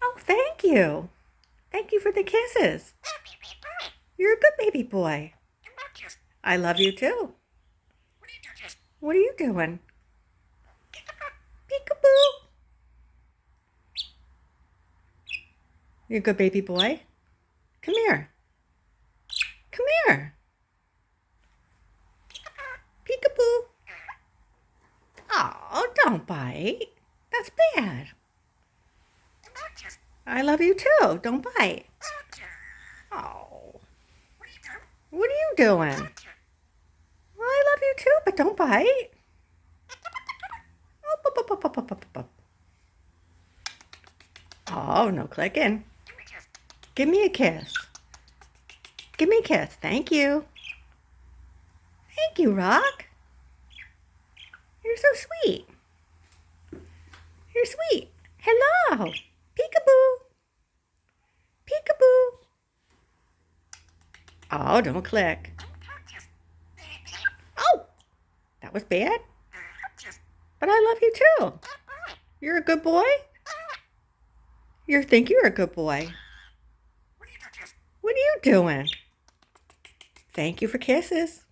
Oh, thank you. Thank you for the kisses. You're a good baby boy. I love you too. What are you doing? Peekaboo. You're a good baby boy. Come here. Come here. Peekaboo. Oh, don't bite. That's bad. I love you too. Don't bite. Oh. What are you doing? Well, I love you too, but don't bite. Oh, bup, bup, bup, bup, bup, bup, bup. Oh, no clicking. Give me a kiss. Give me a kiss. Thank you. Thank you, Rock. You're so sweet. You're sweet. Hello. Peekaboo. Peekaboo. Oh, don't click. Oh, that was bad. But I love you too. You're a good boy. You think you're a good boy. What are you doing? Thank you for kisses.